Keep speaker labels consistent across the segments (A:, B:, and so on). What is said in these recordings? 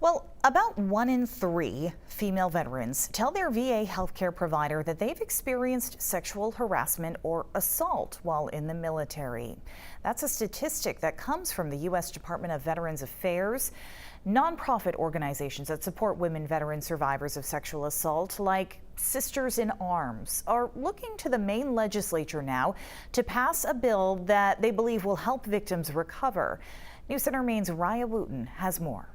A: Well, about 1 in 3 female veterans tell their VA healthcare provider that they've experienced sexual harassment or assault while in the military. That's a statistic that comes from the U.S. Department of Veterans Affairs. Nonprofit organizations that support women veteran survivors of sexual assault, like Sisters in Arms, are looking to the Maine Legislature now to pass a bill that they believe will help victims recover. News Center Maine's Raya Wooten has more.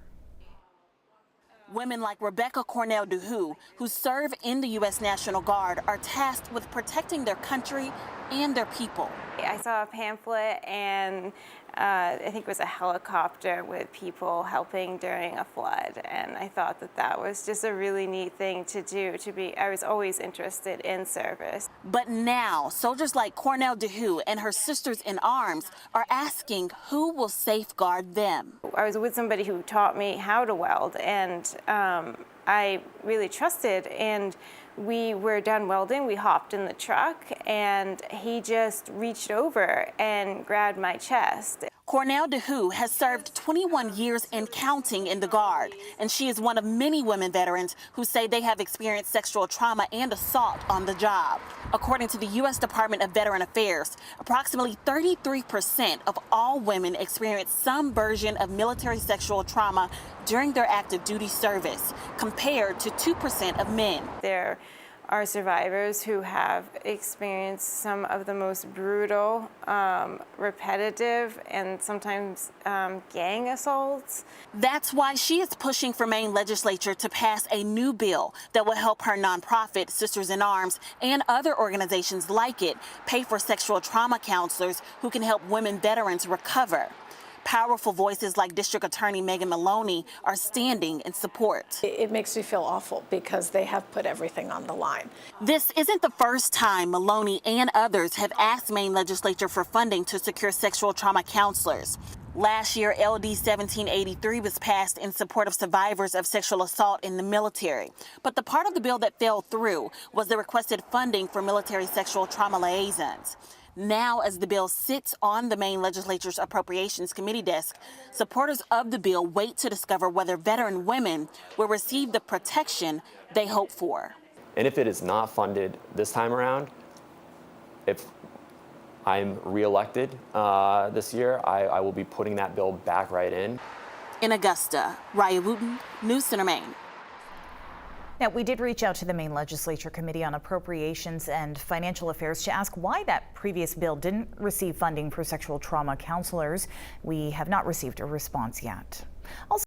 B: Women like Rebecca Cornell DeHoo, who serve in the U.S. National Guard, are tasked with protecting their country and their people.
C: I saw a pamphlet and I think it was a helicopter with people helping during a flood, and I thought that was just a really neat thing to do. I was always interested in service.
B: But now, soldiers like Cornell DeHoo and her Sisters in Arms are asking who will safeguard them.
C: I was with somebody who taught me how to weld, and I really trusted, and we were done welding. We hopped in the truck and he just reached over and grabbed my chest.
B: Cornell DeHoo has served 21 years and counting in the Guard, and she is one of many women veterans who say they have experienced sexual trauma and assault on the job. According to the U.S. Department of Veteran Affairs, approximately 33% of all women experience some version of military sexual trauma during their active duty service, compared to 2% of men.
C: There are survivors who have experienced some of the most brutal, repetitive, and sometimes gang assaults.
B: That's why she is pushing for Maine Legislature to pass a new bill that will help her nonprofit, Sisters in Arms, and other organizations like it pay for sexual trauma counselors who can help women veterans recover. Powerful voices like District Attorney Megan Maloney are standing in support.
D: It makes me feel awful because they have put everything on the line.
B: This isn't the first time Maloney and others have asked Maine Legislature for funding to secure sexual trauma counselors. Last year, LD 1783 was passed in support of survivors of sexual assault in the military. But the part of the bill that fell through was the requested funding for military sexual trauma liaisons. Now, as the bill sits on the Maine Legislature's Appropriations Committee desk, supporters of the bill wait to discover whether veteran women will receive the protection they hope for.
E: And if it is not funded this time around, if I'm reelected this year, I will be putting that bill back right in.
B: In Augusta, Raya Wooten, News Center, Maine.
A: Now, we did reach out to the Maine Legislature Committee on Appropriations and Financial Affairs to ask why that previous bill didn't receive funding for sexual trauma counselors. We have not received a response yet. Also